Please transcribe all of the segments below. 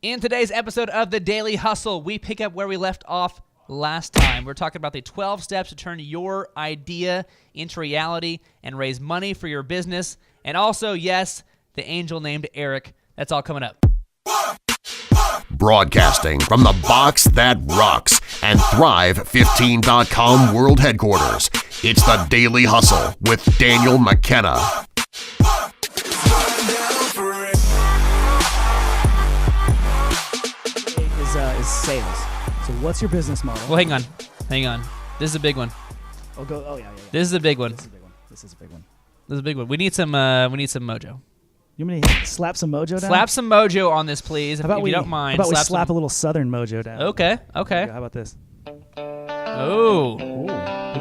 In today's episode of The Daily Hustle, we pick up where we left off last time. We're talking about the 12 steps to turn your idea into reality and raise money for your business. And also, yes, the angel named Eric. That's all coming up. Broadcasting from the box that rocks and Thrive15.com world headquarters, it's The Daily Hustle with Daniel McKenna. Is sales. So what's your business model? Well, hang on. This is a big one. Yeah. This is a big one. This is a big one. We need some mojo. You want me to slap some mojo down? Slap some mojo on this, please, if you don't mind. How about we slap a little Southern mojo down? Okay. How about this? Oh.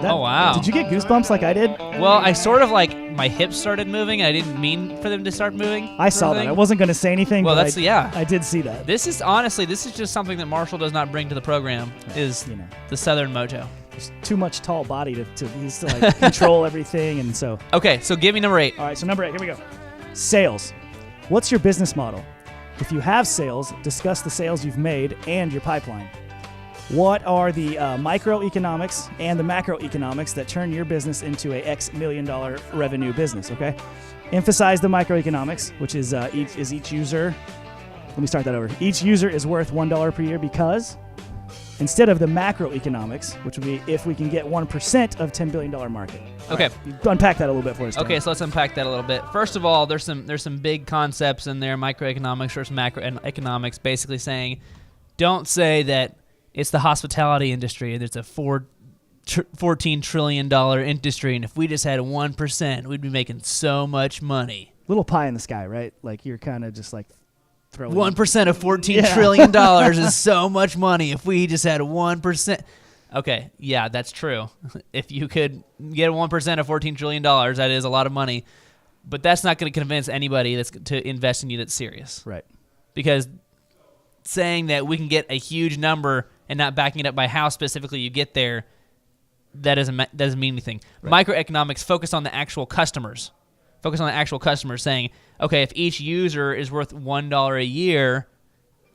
Wow. Did you get goosebumps like I did? Well, I sort of my hips started moving. I didn't mean for them to start moving. I saw that. I wasn't going to say anything. Well, but yeah. I did see that. This is just something that Marshall does not bring to the program. Is the Southern mojo. There's too much tall body to he needs to control everything, and so. Okay, so give me number 8. All right, so number 8. Here we go. Sales. What's your business model? If you have sales, discuss the sales you've made and your pipeline. What are the microeconomics and the macroeconomics that turn your business into a X million dollar revenue business, okay? Emphasize the microeconomics, which is each user. Let me start that over. Each user is worth $1 per year because instead of the macroeconomics, which would be if we can get 1% of $10 billion market. Okay. Right, unpack that a little bit for us. Dan. Okay, so let's unpack that a little bit. First of all, there's some big concepts in there, microeconomics versus macroeconomics, basically saying don't say that it's the hospitality industry and it's a $14 trillion industry, and if we just had 1%, we'd be making so much money. Little pie in the sky, right? Like you're kind of just throwing 1% of $14 trillion is so much money. If we just had 1%. Okay, yeah, that's true. If you could get 1% of $14 trillion, that is a lot of money. But that's not going to convince anybody to invest in you that's serious. Right. Because saying that we can get a huge number and not backing it up by how specifically you get there, that doesn't mean anything. Right. Microeconomics focus on the actual customers. Saying, okay, if each user is worth $1 a year,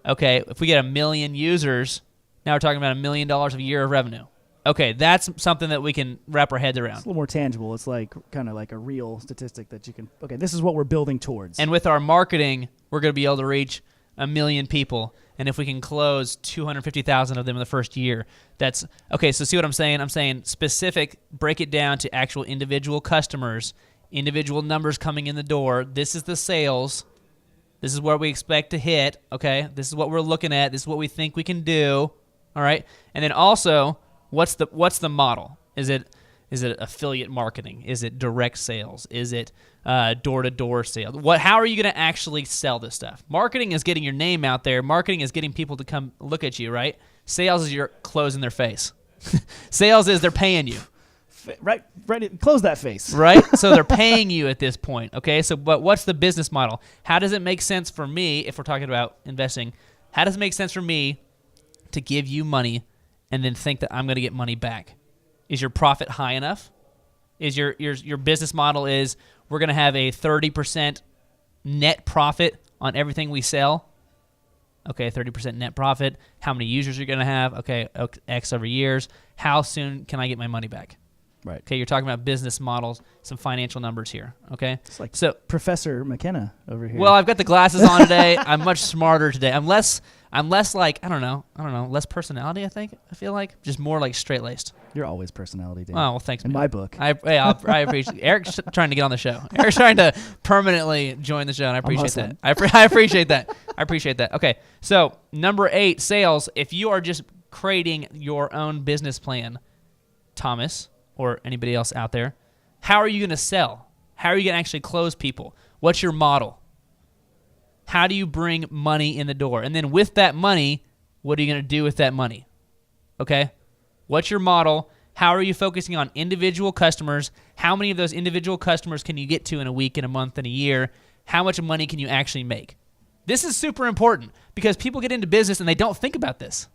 okay, if we get 1 million users, now we're talking about $1 million a year of revenue. Okay, that's something that we can wrap our heads around. It's a little more tangible. It's kind of like a real statistic that you can, okay, this is what we're building towards. And with our marketing, we're going to be able to reach 1 million people. And if we can close 250,000 of them in the first year, that's okay. So see what I'm saying? I'm saying specific, break it down to actual individual customers, individual numbers coming in the door. This is the sales. This is where we expect to hit. Okay, this is what we're looking at. This is what we think we can do. All right, and then also, what's the model? Is it affiliate marketing? Is it direct sales? Is it door-to-door sales? How are you going to actually sell this stuff? Marketing is getting your name out there. Marketing is getting people to come look at you, right? Sales is you're closing their face. Sales is they're paying you. Right. Close that face. Right? So they're paying you at this point, okay? So, but what's the business model? How does it make sense for me, if we're talking about investing, how does it make sense for me to give you money and then think that I'm going to get money back? Is your profit high enough? Is your business model is we're going to have a 30% net profit on everything we sell? Okay, 30% net profit. How many users you're going to have? Okay, X over years. How soon can I get my money back? Right. Okay, you're talking about business models, some financial numbers here. Okay, it's like so Professor McKenna over here. Well, I've got the glasses on today. I'm much smarter today. I'm less like I don't know, less personality. I feel like just more like straight laced. You're always personality, Dan. Oh well, thanks. In man. my book, I appreciate. Eric's trying to get on the show. Eric's trying to permanently join the show, and I appreciate that. I appreciate that. I appreciate that. Okay, so number 8, sales. If you are just creating your own business plan, Thomas, or anybody else out there, how are you going to sell? How are you going to actually close people? What's your model? How do you bring money in the door? And then with that money, what are you going to do with that money? Okay? What's your model? How are you focusing on individual customers? How many of those individual customers can you get to in a week, in a month, in a year? How much money can you actually make? This is super important because people get into business and they don't think about this.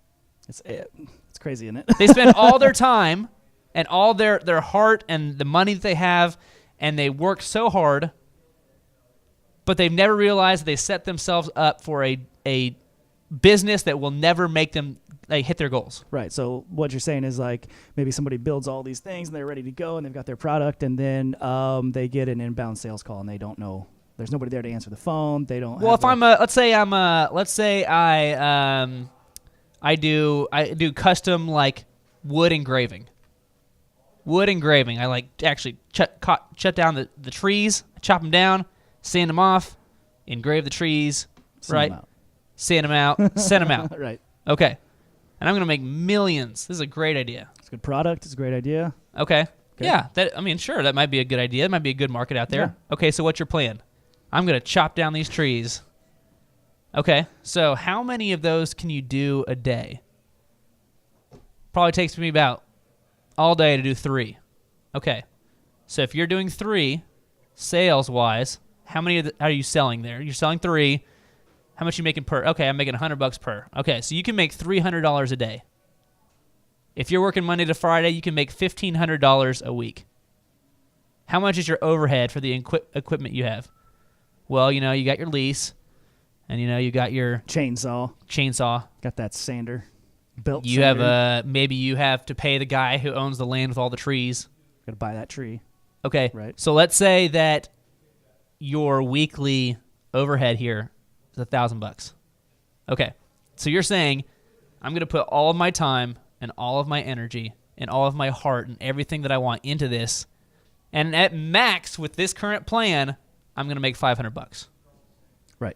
It's crazy, isn't it? They spend all their time and all their heart and the money that they have, and they work so hard, but they've never realized they set themselves up for a business that will never make them hit their goals. Right. So what you're saying is like maybe somebody builds all these things and they're ready to go and they've got their product, and then they get an inbound sales call and they don't know. There's nobody there to answer the phone. They don't. Well, if let's say I do custom like wood engraving. I like actually cut down the trees, chop them down, sand them off, engrave the trees, right? Sand them out, send them out. Right. Okay. And I'm going to make millions. This is a great idea. It's a good product. It's a great idea. Okay. Yeah. Sure, that might be a good idea. It might be a good market out there. Yeah. Okay, so what's your plan? I'm going to chop down these trees. Okay. So how many of those can you do a day? Probably takes me about all day to do 3. Okay. So if you're doing 3, sales-wise, how many are you selling there? You're selling 3. How much are you making per? Okay, I'm making $100 per. Okay, so you can make $300 a day. If you're working Monday to Friday, you can make $1,500 a week. How much is your overhead for the equipment you have? Well, you got your lease, and you got your chainsaw. Got that sander. Built. You sander. Have maybe you have to pay the guy who owns the land with all the trees. Got to buy that tree. Okay, right. So let's say that your weekly overhead here is $1,000. Okay, so you're saying I'm going to put all of my time and all of my energy and all of my heart and everything that I want into this, and at max with this current plan, I'm going to make $500. Right.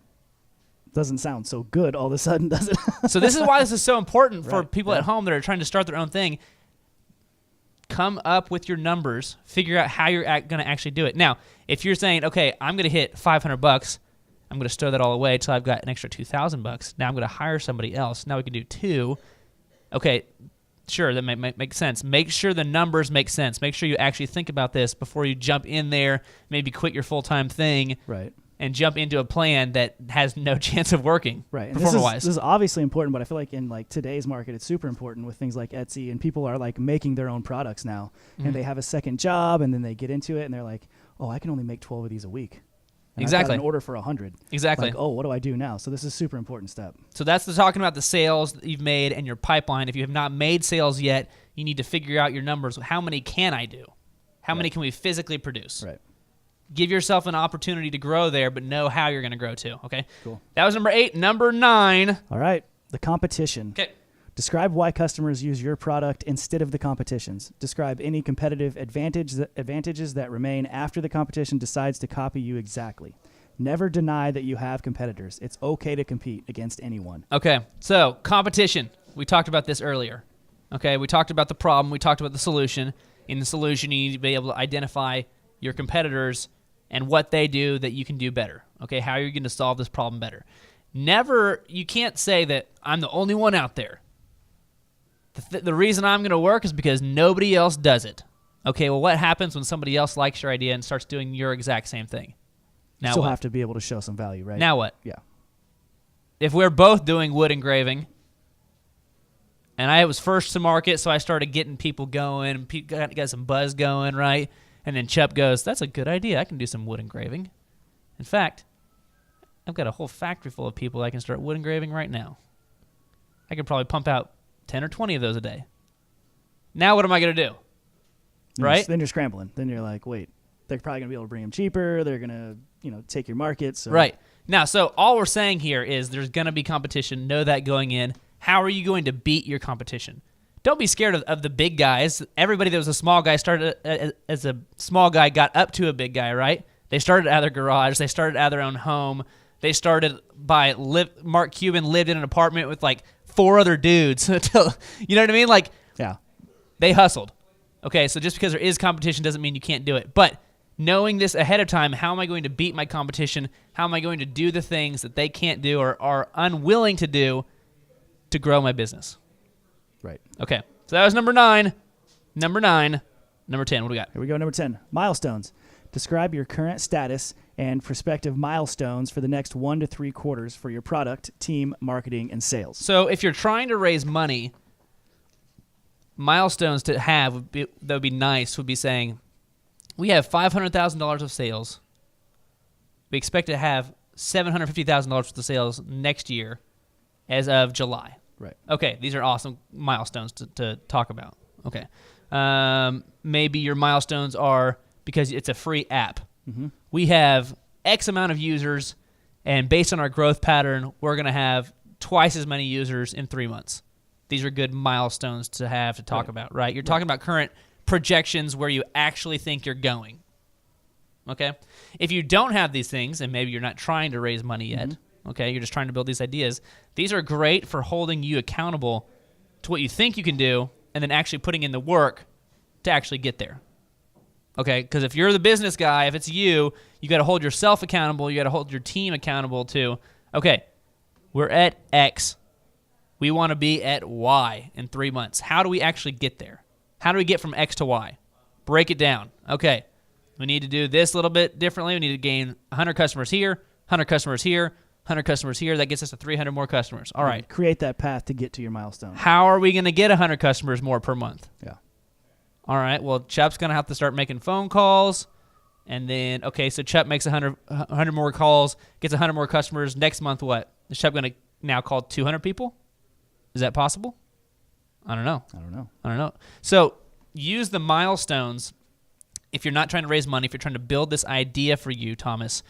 Doesn't sound so good all of a sudden, does it? So this is why this is so important for right. people at home that are trying to start their own thing. Come up with your numbers. Figure out how you're going to actually do it. Now, if you're saying, okay, I'm going to hit $500, I'm going to store that all away until I've got an extra $2,000. Now I'm going to hire somebody else. Now we can do 2. Okay, sure, that might make sense. Make sure the numbers make sense. Make sure you actually think about this before you jump in there, maybe quit your full-time thing, right, and jump into a plan that has no chance of working, right. performance-wise. This is obviously important, but I feel like in today's market, it's super important with things like Etsy, and people are making their own products now, and they have a second job, and then they get into it, and they're like, oh, I can only make 12 of these a week. And exactly. I've got an order for 100. Exactly. Oh, what do I do now? So this is a super important step. So that's talking about the sales that you've made and your pipeline. If you have not made sales yet, you need to figure out your numbers. How many can I do? How many can we physically produce? Right. Give yourself an opportunity to grow there, but know how you're going to grow too. Okay. Cool. That was number 8. Number 9. All right. The competition. Okay. Describe why customers use your product instead of the competition's. Describe any competitive advantages that remain after the competition decides to copy you exactly. Never deny that you have competitors. It's okay to compete against anyone. Okay, so competition. We talked about this earlier. Okay, we talked about the problem. We talked about the solution. In the solution, you need to be able to identify your competitors and what they do that you can do better. Okay, how are you going to solve this problem better? You can't say that I'm the only one out there. The reason I'm going to work is because nobody else does it. Okay, well, what happens when somebody else likes your idea and starts doing your exact same thing? You still have to be able to show some value, right? Now what? Yeah. If we're both doing wood engraving, and I was first to market, so I started getting people going, got some buzz going, right? And then Chup goes, that's a good idea. I can do some wood engraving. In fact, I've got a whole factory full of people I can start wood engraving right now. I could probably pump out 10 or 20 of those a day. Now what am I going to do? Right? Then you're scrambling. Then you're like, wait, they're probably going to be able to bring them cheaper. They're going to, take your market. So. Right. Now, so all we're saying here is there's going to be competition. Know that going in. How are you going to beat your competition? Don't be scared of the big guys. Everybody that was a small guy started as a small guy, got up to a big guy, right? They started out of their garage. They started out of their own home. They started by Mark Cuban lived in an apartment with 4 other dudes. You know what I mean? Yeah. They hustled. Okay, so just because there is competition doesn't mean you can't do it. But knowing this ahead of time, how am I going to beat my competition? How am I going to do the things that they can't do or are unwilling to do to grow my business? Right. Okay, so that was number 9. Number 10, what do we got? Here we go, number 10. Milestones. Describe your current status and prospective milestones for the next 1 to 3 quarters for your product, team, marketing, and sales. So if you're trying to raise money, milestones to have that would be nice would be saying, we have $500,000 of sales. We expect to have $750,000 worth of sales next year. as of July. Right. Okay, these are awesome milestones to talk about. Okay. Maybe your milestones are because it's a free app. Mm-hmm. We have X amount of users, and based on our growth pattern, we're going to have twice as many users in 3 months. These are good milestones to have to talk about, right? You're talking about current projections where you actually think you're going. Okay? If you don't have these things, and maybe you're not trying to raise money yet, okay, you're just trying to build these ideas, these are great for holding you accountable to what you think you can do and then actually putting in the work to actually get there. Okay? Because if you're the business guy, if it's you got to hold yourself accountable, you got to hold your team accountable to, okay, we're at X. We want to be at Y in 3 months. How do we actually get there? How do we get from X to Y? Break it down. Okay, we need to do this a little bit differently. We need to gain 100 customers here, 100 customers here, 100 customers here. That gets us to 300 more customers. All right. Create that path to get to your milestone. How are we going to get 100 customers more per month? Yeah. All right, well, Chuck's going to have to start making phone calls. And then, okay, so Chuck makes 100 more calls, gets 100 more customers. Next month, what? Is Chuck going to now call 200 people? Is that possible? I don't know. So use the milestones. If you're not trying to raise money, if you're trying to build this idea for you, Thomas,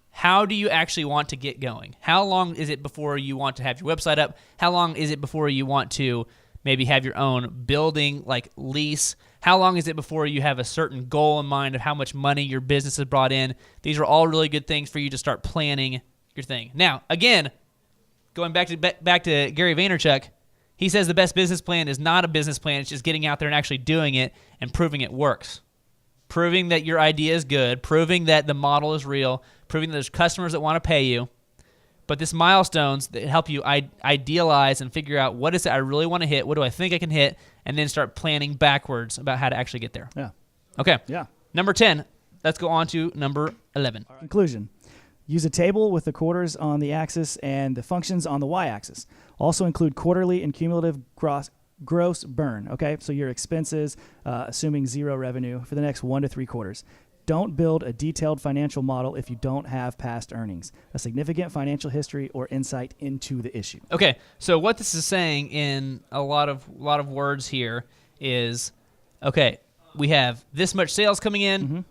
how do you actually want to get going? How long is it before you want to have your website up? How long is it before you want to maybe have your own building, like lease? How long is it before you have a certain goal in mind of how much money your business has brought in? These are all really good things for you to start planning your thing. Now, again, going back to Gary Vaynerchuk, he says the best business plan is not a business plan. It's just getting out there and actually doing it and proving it works. Proving that your idea is good, proving that the model is real, proving that there's customers that want to pay you. But this milestones that help you idealize and figure out what is it I really want to hit, what do I think I can hit, and then start planning backwards about how to actually get there. Yeah. Okay. Yeah. Number 10. Let's go on to number 11. Conclusion. Use a table with the quarters on the axis and the functions on the y-axis. Also include quarterly and cumulative gross burn, okay? So your expenses, assuming zero revenue for the next 1 to 3 quarters. Don't build a detailed financial model if you don't have past earnings, a significant financial history, or insight into the issue. Okay, so what this is saying in a lot of words here is, okay, we have this much sales coming in,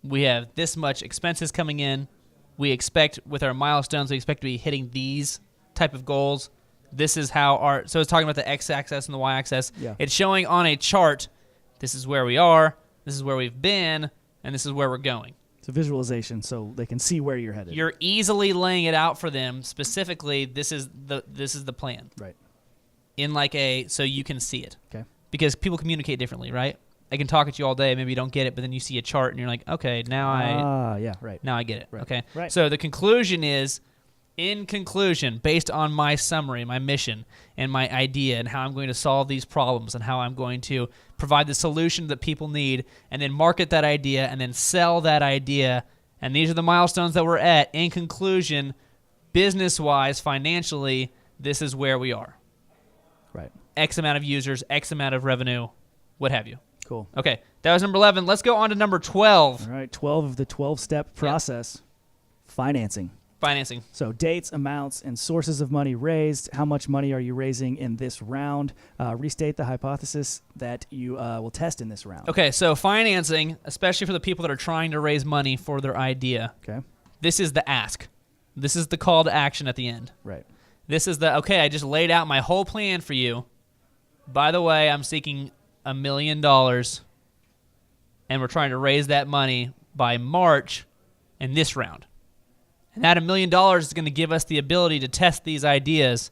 we have this much expenses coming in, we expect with our milestones, we expect to be hitting these type of goals. This is how so it's talking about the x-axis and the y-axis. Yeah. It's showing on a chart, this is where we are, this is where we've been, and this is where we're going. It's a visualization so they can see where you're headed. You're easily laying it out for them. Specifically, this is the plan. Right. So you can see it. Okay. Because people communicate differently, right? I can talk at you all day, maybe you don't get it, but then you see a chart and you're like, okay, now I get it. Right. Okay. Right. So the conclusion is, in conclusion, based on my summary, my mission, and my idea, and how I'm going to solve these problems, and how I'm going to provide the solution that people need, and then market that idea, and then sell that idea, and these are the milestones that we're at. In conclusion, business-wise, financially, this is where we are. Right. X amount of users, X amount of revenue, what have you. Cool. Okay, that was number 11. Let's go on to number 12. All right, 12 of the 12-step process, financing. Financing. So dates, amounts, and sources of money raised. How much money are you raising in this round? Restate the hypothesis that you will test in this round. Okay, so financing, especially for the people that are trying to raise money for their idea, Okay. this is the ask. This is the call to action at the end. Right. This is I just laid out my whole plan for you. By the way, I'm seeking $1 million, and we're trying to raise that money by March in this round. And that $1 million is going to give us the ability to test these ideas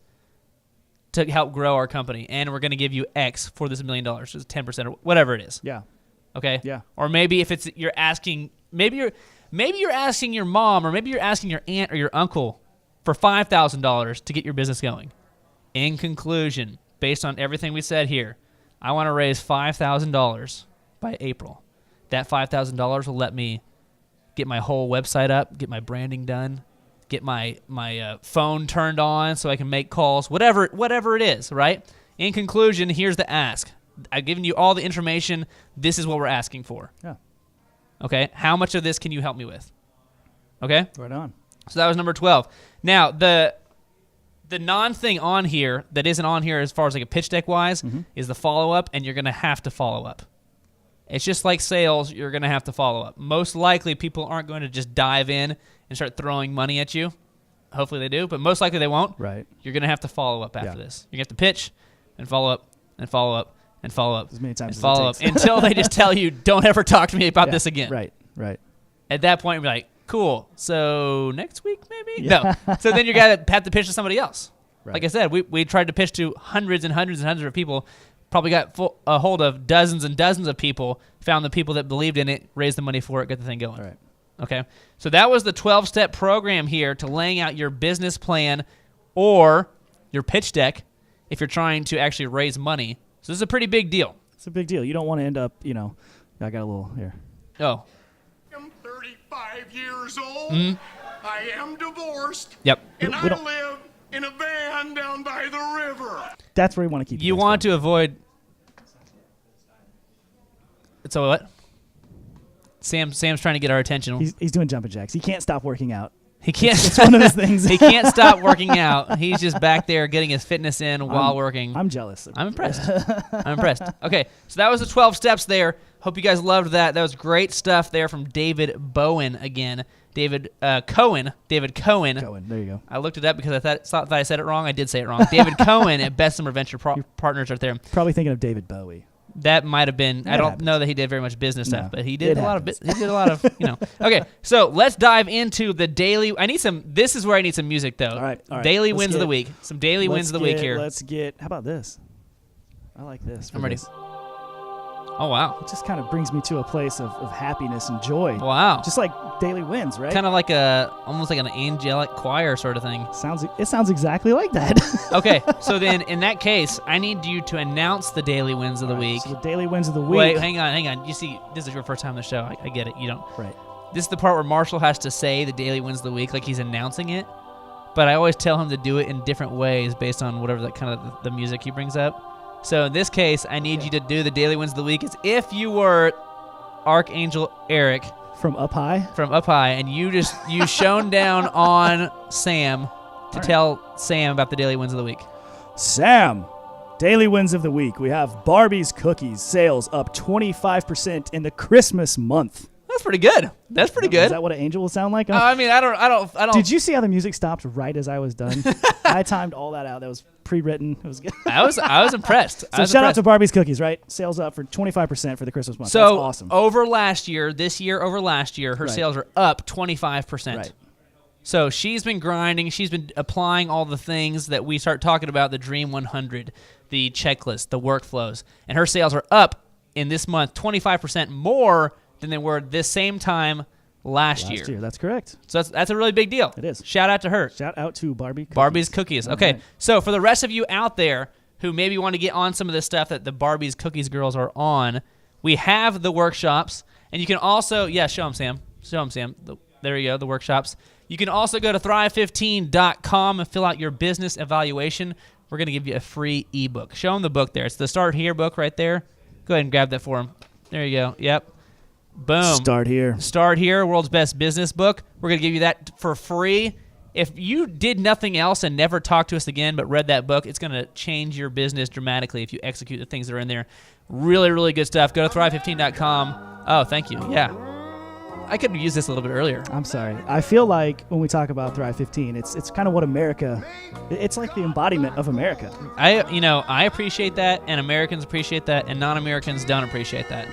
to help grow our company. And we're going to give you X for this $1 million, just 10% or whatever it is. Yeah. Okay? Yeah. Or maybe if you're asking your mom, or maybe you're asking your aunt or your uncle for $5,000 to get your business going. In conclusion, based on everything we said here, I want to raise $5,000 by April. That $5,000 will let me get my whole website up, get my branding done, get my phone turned on so I can make calls, whatever it is, right? In conclusion, here's the ask. I've given you all the information. This is what we're asking for. Yeah. Okay? How much of this can you help me with? Okay? Right on. So that was number 12. Now, the The non-thing on here that isn't on here as far as like a pitch deck wise is the follow-up, and you're going to have to follow up. It's just like sales, you're going to have to follow up. Most likely, people aren't going to just dive in and start throwing money at you. Hopefully they do, but most likely they won't. Right. You're going to have to follow up after this. You're going to have to pitch and follow up and follow up and follow up as many times and follow up until they just tell you, don't ever talk to me about this again. Right. At that point, you're like, cool. So next week, maybe? Yeah. No. So then you're going to have to pitch to somebody else. Right. Like I said, we tried to pitch to hundreds and hundreds and hundreds of people, probably got a hold of dozens and dozens of people, found the people that believed in it, raised the money for it, got the thing going. Right. Okay? So that was the 12-step program here to laying out your business plan or your pitch deck if you're trying to actually raise money. So this is a pretty big deal. It's a big deal. You don't want to end up, I got a little here. Oh. I'm 35 years old. I am divorced. Yep. And I live in a van down by the river. That's where you want to keep. You want to avoid. So what? Sam's trying to get our attention. He's doing jumping jacks. He can't stop working out. He can't. It's one of those things. He can't stop working out. He's just back there getting his fitness in while working. I'm jealous. I'm impressed. I'm impressed. Okay, so that was the 12 steps there. Hope you guys loved that. That was great stuff there from David Bowen again. David Cohen. Cohen. There you go. I looked it up because I thought I said it wrong. I did say it wrong. David Cohen at Bessemer Venture Partners right there. Probably thinking of David Bowie. That might have been. I don't know that he did very much business stuff, but he did a lot of. Okay, so let's dive into the daily. This is where I need some music though. All right. Daily wins of the week. Some daily wins of the week here. How about this? I like this. I'm ready. Oh, wow. It just kind of brings me to a place of happiness and joy. Wow. Just like daily wins, right? Kind of like almost like an angelic choir sort of thing. It sounds exactly like that. Okay, so then in that case, I need you to announce the daily wins of the week. So the daily wins of the week. Wait, hang on. You see, this is your first time on the show. I get it. You don't. Right. This is the part where Marshall has to say the daily wins of the week like he's announcing it. But I always tell him to do it in different ways based on whatever that kind of the music he brings up. So in this case, I need you to do the daily wins of the week as if you were Archangel Eric from up high, and you shone down on Sam to tell Sam about the daily wins of the week. Sam, daily wins of the week. We have Barbie's cookies sales up 25% in the Christmas month. That's pretty good. That's pretty good. Is that what an angel will sound like? I mean, I don't. Did you see how the music stopped right as I was done? I timed all that out. That was pre-written. It was good. I was impressed. So shout out to Barbie's Cookies, right? Sales up for 25% for the Christmas month. So that's awesome. Over last year, her sales are up 25%. Right. So she's been grinding. She's been applying all the things that we start talking about, the Dream 100, the checklist, the workflows. And her sales are up in this month 25% more than they were this same time last year. That's correct. So that's a really big deal. It is. Shout out to her. Shout out to Barbie's Cookies. Okay, right. So for the rest of you out there who maybe want to get on some of this stuff that the Barbie's Cookies girls are on, we have the workshops. And you can also, show them, Sam. There you go, the workshops. You can also go to thrive15.com and fill out your business evaluation. We're going to give you a free ebook. Show them the book there. It's the Start Here book right there. Go ahead and grab that for them. There you go. Yep. Boom. Start Here, world's best business book. We're going to give you that for free. If you did nothing else and never talked to us again but read that book, it's going to change your business dramatically if you execute the things that are in there. Really, really good stuff. Go to thrive15.com. Oh, thank you. Yeah. I could have used this a little bit earlier. I'm sorry. I feel like when we talk about Thrive 15, it's kind of what America, it's like the embodiment of America. I appreciate that, and Americans appreciate that, and non-Americans don't appreciate that.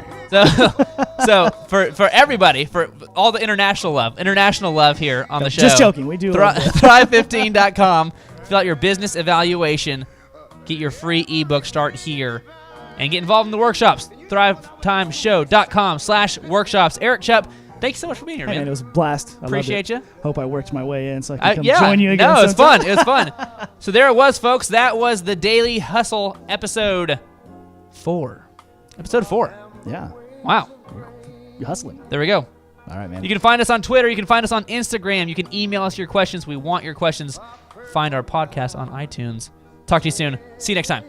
So for everybody, for all the international love here on the show. Just joking. We do Thrive15.com. Fill out your business evaluation. Get your free ebook. Start here. And get involved in the workshops. ThriveTimeshow.com/workshops. Eric Chupp, thank you so much for being here, man. It was a blast. Appreciate you. Hope I worked my way in so I can join you again. No, it was fun. It was fun. So there it was, folks. That was the Daily Hustle episode 4. Episode 4. Yeah. Wow. You're hustling. There we go. All right, man. You can find us on Twitter. You can find us on Instagram. You can email us your questions. We want your questions. Find our podcast on iTunes. Talk to you soon. See you next time.